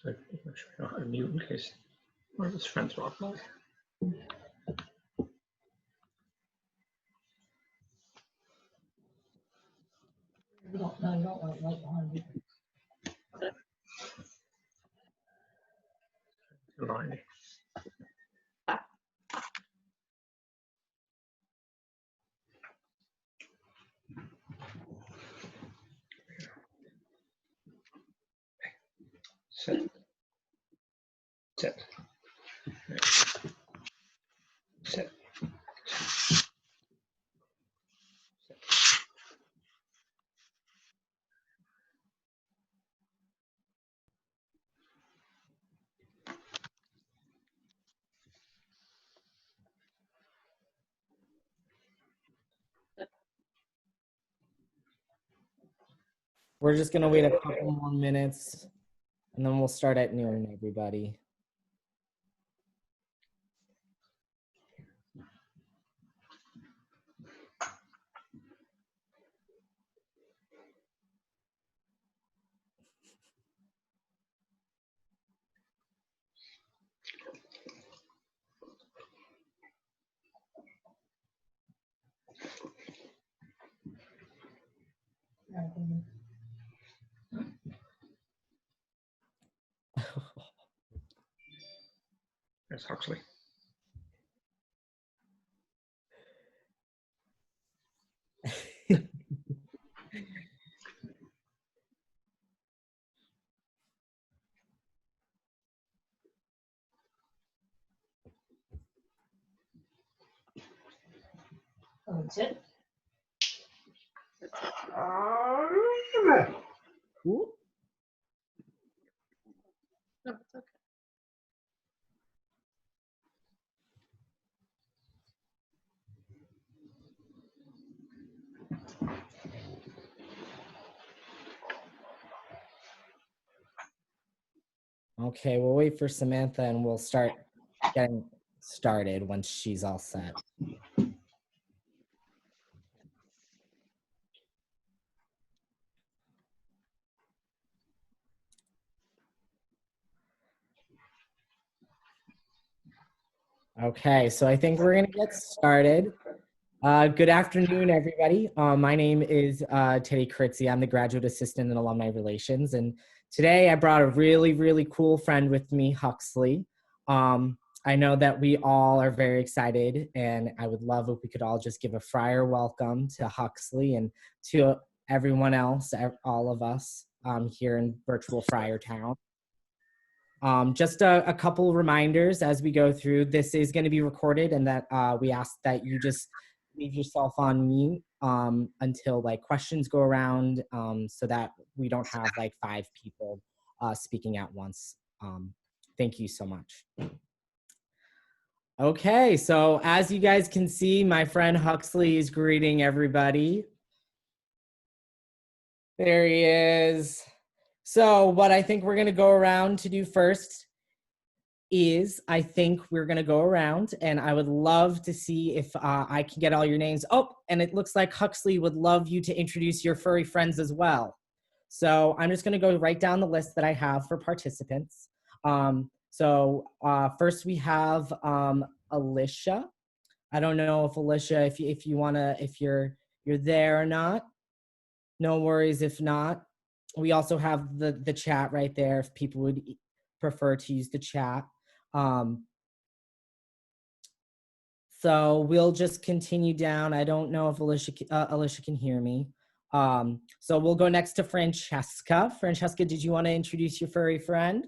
So make sure I don't have to mute in case one of his friends walk by. You don't want light behind you. Line. Set. Set. Set. We're just gonna wait a couple more minutes and then we'll start at noon, everybody. There's Huxley. Oh, that's it? Ooh. No, it's okay. Okay, we'll wait for Samantha and we'll start getting started once she's all set. Okay, so I think we're gonna get started. Good afternoon, everybody. My name is Teddy Kritzy. I'm the Graduate Assistant in Alumni Relations. And today I brought a really, really cool friend with me, Huxley. I know that we all are very excited and I would love if we could all just give a Friar welcome to Huxley and to everyone else, all of us here in virtual Friar Town. Just a couple reminders as we go through. This is going to be recorded and that we ask that you just leave yourself on mute until like questions go around so that we don't have like 5 people speaking at once. Thank you so much. Okay, so as you guys can see, my friend Huxley is greeting everybody. There he is. So what I think we're gonna go around to do first is I think we're gonna go around and I would love to see if I can get all your names. Oh, and it looks like Huxley would love you to introduce your furry friends as well. So I'm just gonna go right down the list that I have for participants. First we have Alicia. I don't know if Alicia, if you wanna, if you're there or not. No worries if not. We also have the chat right there if people would prefer to use the chat. So we'll just continue down. I don't know if Alicia can hear me. So we'll go next to Francesca. Francesca, did you want to introduce your furry friend?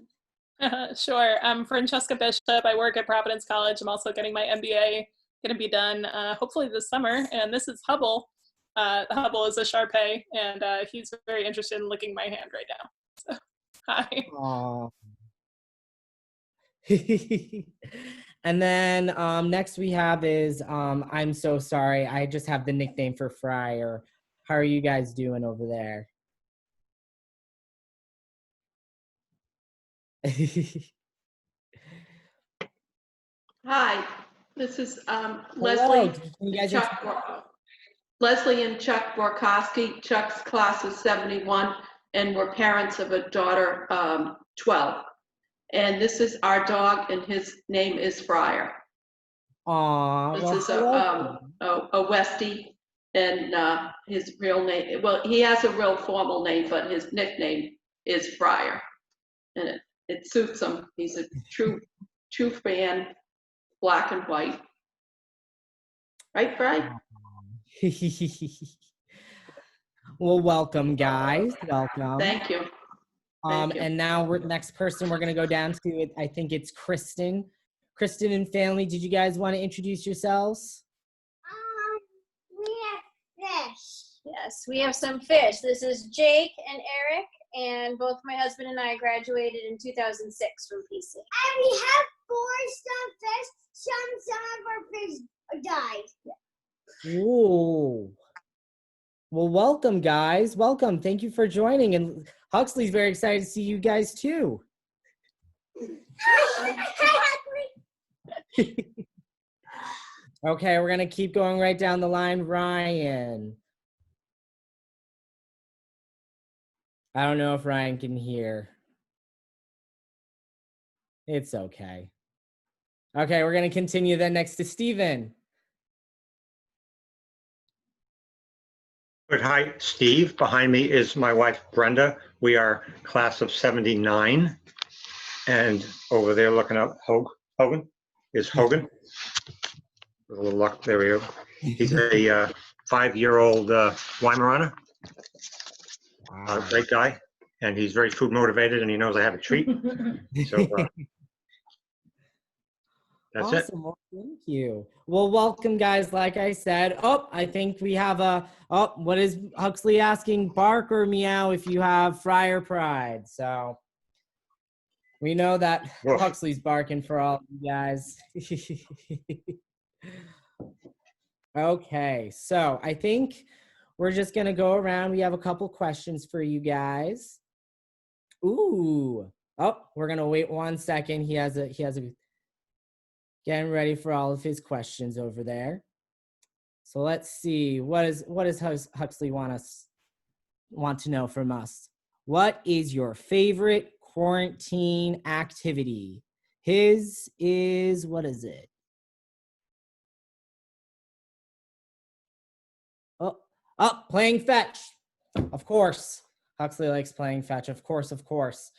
Sure. I'm Francesca Bishop. I work at Providence College. I'm also getting my MBA, going to be done hopefully this summer. And this is Hubble. Hubble is a Shar-Pei, and he's very interested in licking my hand right now. So, hi. Aww. And then next we have is, I'm so sorry, I just have the nickname for Friar. How are you guys doing over there? Hi, this is Leslie. Leslie and Chuck Borkowski. Chuck's class is 71, and we're parents of a daughter, 12. And this is our dog, and his name is Friar. Aw, This well, is hello. a Westie, and his real name, well, he has a real formal name, but his nickname is Friar. And it suits him. He's a true fan, black and white. Right, Fry? Well, welcome, guys. Welcome. Thank you. Thank you. And now next person we're gonna go down to, I think it's Kristen. Kristen and family, did you guys want to introduce yourselves? We have fish. Yes, we have some fish. This is Jake and Eric, and both my husband and I graduated in 2006 from PC. And we have 4 fish. Some of our fish died. Ooh. Well, welcome, guys. Welcome. Thank you for joining. And Huxley's very excited to see you guys too. Okay, we're gonna keep going right down the line. Ryan. I don't know if Ryan can hear. It's okay. Okay, we're gonna continue then next to Steven. Good. Hi, Steve. Behind me is my wife, Brenda. We are class of 79. And over there looking up, Hogan is Hogan. With a little luck, there we go. He's a 5-year-old Weimaraner. Great guy. And he's very food motivated, and he knows I have a treat. So that's Awesome. it. Well, thank you. Well, welcome, guys. Like I said, I think we have what is Huxley asking? Bark or meow if you have Friar Pride. So we know that Woof. Huxley's barking for all of you guys. Okay, so I think we're just gonna go around. We have a couple questions for you guys. Ooh. We're gonna wait 1 second. He has a getting ready for all of his questions over there. So let's see. What does Huxley want to know from us? What is your favorite quarantine activity? His is, what is it? Playing fetch. Of course. Huxley likes playing fetch. Of course.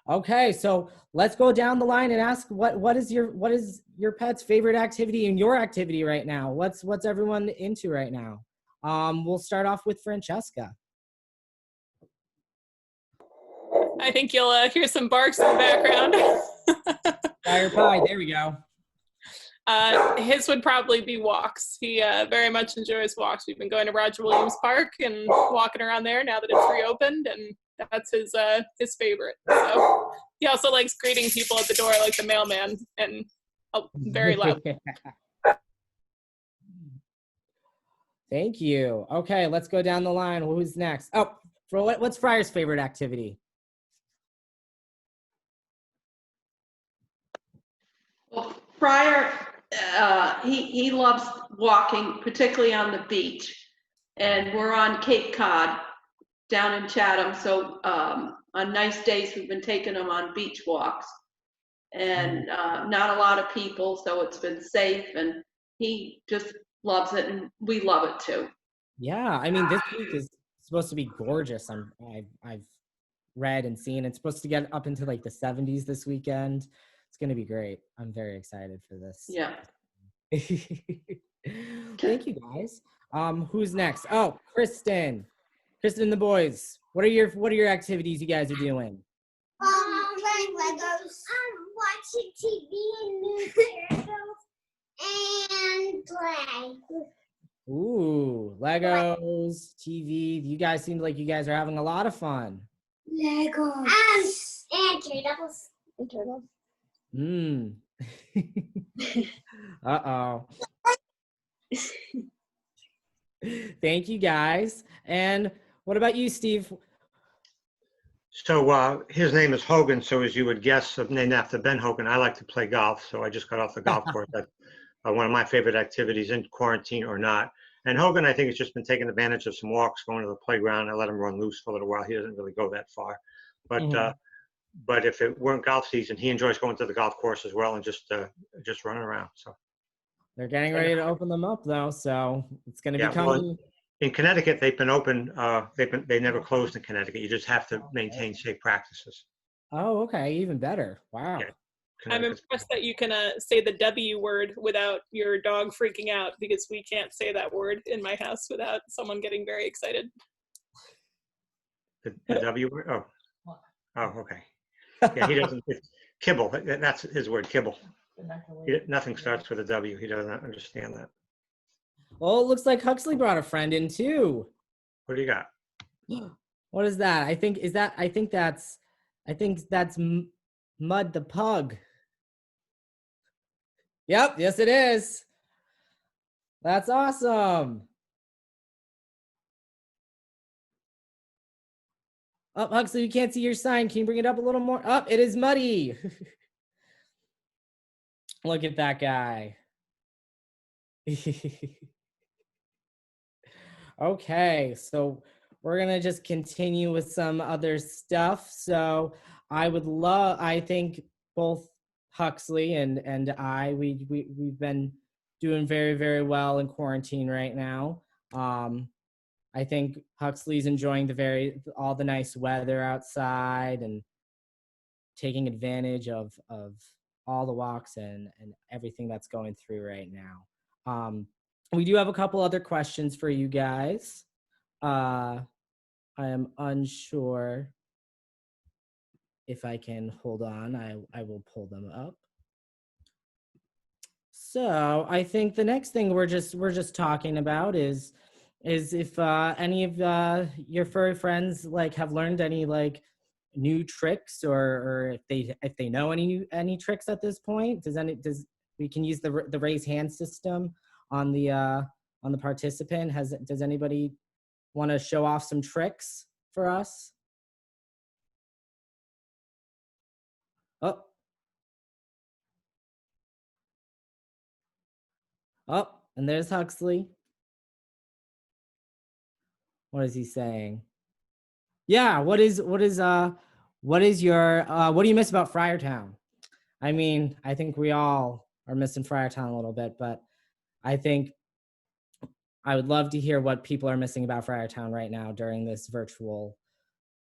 Okay, so let's go down the line and ask what is your pet's favorite activity and your activity right now? What's everyone into right now? We'll start off with Francesca. I think you'll hear some barks in the background. Fire pie, there we go. His would probably be walks. He very much enjoys walks. We've been going to Roger Williams Park and walking around there now that it's reopened, and that's his favorite. So he also likes greeting people at the door like the mailman, and very loud. Thank you. Okay, let's go down the line. Who's next? What's Friar's favorite activity? Well, Friar, he loves walking, particularly on the beach. And we're on Cape Cod down in Chatham. So on nice days, we've been taking him on beach walks. And not a lot of people, so it's been safe. And he just loves it, and we love it too. Yeah, I mean, this week is supposed to be gorgeous. I've read and seen. It's supposed to get up into like the 70s this weekend. It's going to be great. I'm very excited for this. Yeah. Thank you, guys. Who's next? Kristen and the boys. What are your activities you guys are doing? Playing Legos. Watching TV and newspapers and play. Ooh, Legos, TV. You guys seem like you guys are having a lot of fun. Legos. And turtles. Uh-oh. Thank you, guys. And what about you, Steve? So his name is Hogan. So as you would guess, named after Ben Hogan, I like to play golf. So I just got off the golf course. That's one of my favorite activities in quarantine or not. And Hogan, I think, has just been taking advantage of some walks, going to the playground. I let him run loose for a little while. He doesn't really go that far. But but if it weren't golf season, he enjoys going to the golf course as well and just running around. So They're getting ready to open them up though, so it's going to yeah, be coming. in Connecticut, they've been open. They never closed in Connecticut. You just have to maintain safe practices. Oh, okay, even better. Wow. Yeah. I'm impressed that you can say the W word without your dog freaking out, because we can't say that word in my house without someone getting very excited. The W word? Oh, okay. Yeah, he doesn't. It's kibble. That's his word, kibble. Nothing starts with a W. He doesn't understand that. Well, it looks like Huxley brought a friend in too. What do you got? What is that? I think that's Mud the pug. Yep, yes it is. That's awesome. Oh, Huxley, you can't see your sign. Can you bring it up a little more? Oh, it is Muddy. Look at that guy. Okay, so we're gonna just continue with some other stuff. So I think both Huxley and we've been doing very, very well in quarantine right now. I think Huxley's enjoying all the nice weather outside and taking advantage of all the walks and everything that's going through right now. We do have a couple other questions for you guys. I am unsure if I can hold on. I will pull them up. So I think the next thing we're just talking about is if any of your furry friends have learned any new tricks or if they know any tricks at this point. We can use the raise hand system on the participant. Does anybody want to show off some tricks for us? Oh, and there's Huxley. What is he saying? Yeah, what do you miss about Friartown? I mean, I think we all are missing Friartown a little bit, but I think I would love to hear what people are missing about Friartown right now during this virtual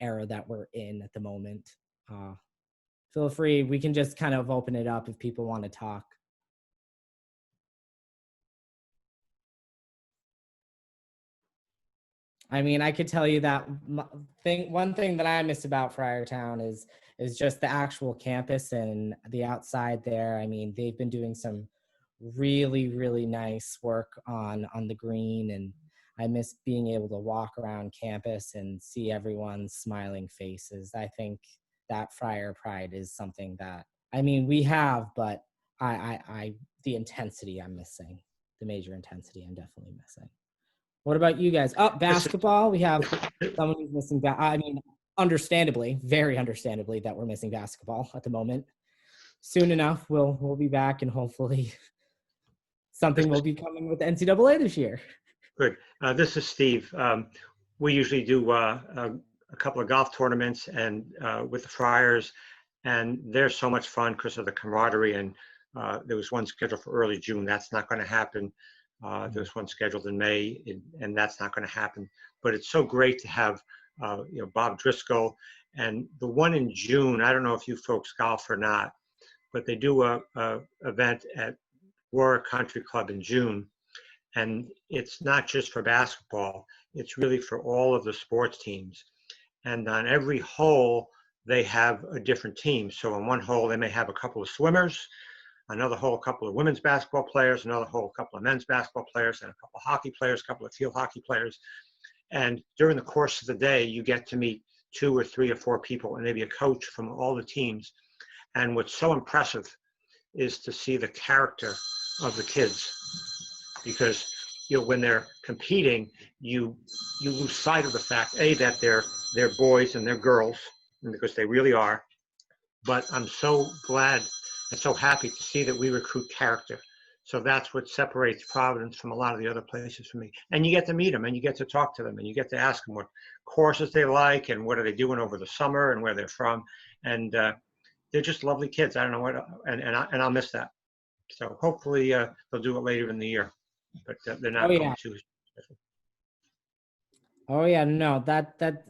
era that we're in at the moment. Feel free, we can just kind of open it up if people want to talk. I mean, I could tell you that one thing that I miss about Friartown is just the actual campus and the outside there. I mean, they've been doing some really, really nice work on the green, and I miss being able to walk around campus and see everyone's smiling faces. I think that Friar Pride is something that, I mean, we have, but the intensity I'm missing, the major intensity I'm definitely missing. What about you guys? Oh, basketball. We have someone who's missing. I mean, understandably, very understandably, that we're missing basketball at the moment. Soon enough, we'll be back, and hopefully, something will be coming with the NCAA this year. Good. This is Steve. We usually do a couple of golf tournaments and with the Friars, and they're so much fun because of the camaraderie. And there was one scheduled for early June. That's not going to happen. There's one scheduled in May, and that's not going to happen. But it's so great to have, Bob Driscoll, and the one in June. I don't know if you folks golf or not, but they do a event at Warwick Country Club in June, and it's not just for basketball. It's really for all of the sports teams. And on every hole, they have a different team. So on one hole, they may have a couple of swimmers. Another hole, a couple of women's basketball players, another hole, a couple of men's basketball players, and a couple of hockey players, a couple of field hockey players. And during the course of the day, you get to meet 2 or 3 or 4 people and maybe a coach from all the teams. And what's so impressive is to see the character of the kids, because when they're competing, you lose sight of the fact, that they're boys and they're girls, because they really are. But I'm so glad and so happy to see that we recruit character. So that's what separates Providence from a lot of the other places for me. And you get to meet them, and you get to talk to them, and you get to ask them what courses they like, and what are they doing over the summer, and where they're from. And they're just lovely kids. I don't know what, and I'll miss that. So hopefully they'll do it later in the year, but they're not going to. Oh yeah, no, that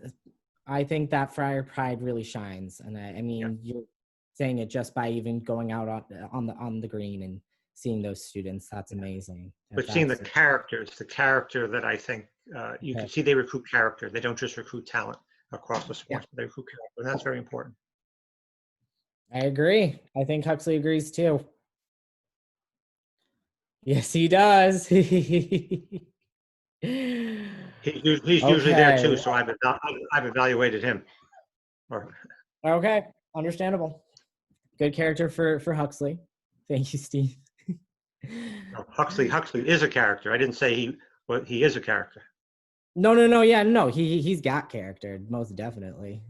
I think that Friar Pride really shines, and I mean, you're saying it just by even going out on the green and seeing those students. That's amazing. But seeing the character that I think you can see, they recruit character. They don't just recruit talent across the sports, but they recruit character, and that's very important. I agree. I think Huxley agrees too. Yes, he does. He's usually there too, so I've evaluated him. Okay, understandable. Good character for Huxley. Thank you, Steve. No, Huxley is a character. I didn't say he is a character. No, he's got character, most definitely.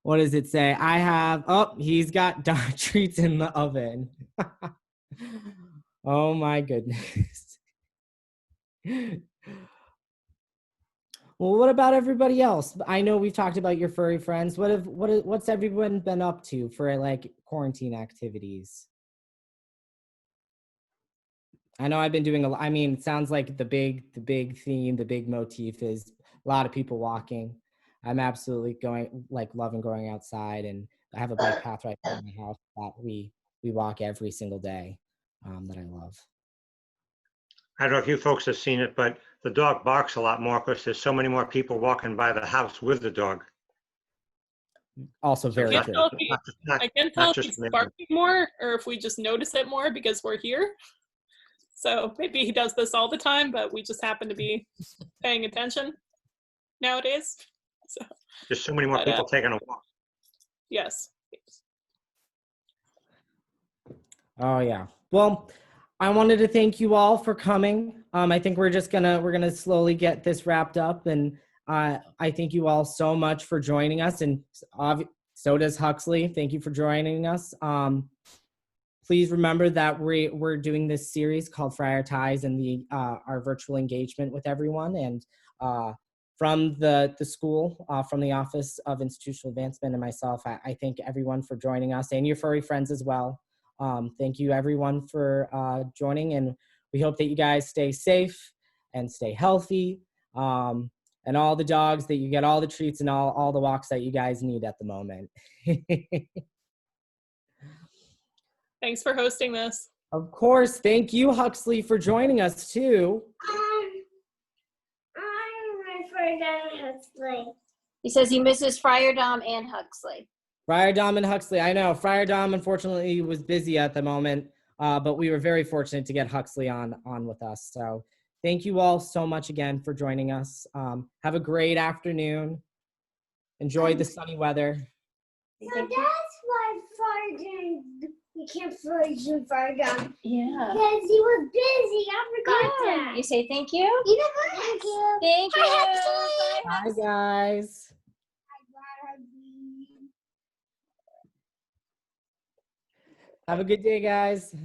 What does it say? He's got dog treats in the oven. Oh my goodness. Well, what about everybody else? I know we've talked about your furry friends. What's everyone been up to for like quarantine activities? I know I've been doing I mean, it sounds like the big theme, the big motif is a lot of people walking. I'm absolutely loving going outside, and I have a bike path right in my house that we walk every single day, that I love. I don't know if you folks have seen it, but the dog barks a lot more because there's so many more people walking by the house with the dog. Also very true. I can't tell if he's barking more or if we just notice it more because we're here. So maybe he does this all the time, but we just happen to be paying attention nowadays. So there's so many more people taking a walk. Yes. Oh yeah. Well, I wanted to thank you all for coming. I think we're gonna slowly get this wrapped up, and I thank you all so much for joining us, and so does Huxley. Thank you for joining us. Please remember that we're doing this series called Friar T.I.E.S and our virtual engagement with everyone, and from the school, from the Office of Institutional Advancement and myself, I thank everyone for joining us, and your furry friends as well. Thank you everyone for joining, and we hope that you guys stay safe and stay healthy, and all the dogs, that you get all the treats and all the walks that you guys need at the moment. Thanks for hosting this. Of course. Thank you, Huxley, for joining us too. I forgot Huxley. He says he misses Friar-Dom and Huxley. Friar-Dom and Huxley. I know Friar-Dom unfortunately was busy at the moment, but we were very fortunate to get Huxley on with us. So thank you all so much again for joining us. Have a great afternoon. Enjoy the sunny weather. So that's why we can't freeze Friar-Dom. Yeah. Because he was busy. I forgot that. You say thank you? You know what? Thank you. Thank you. Bye, guys. Have a good day, guys.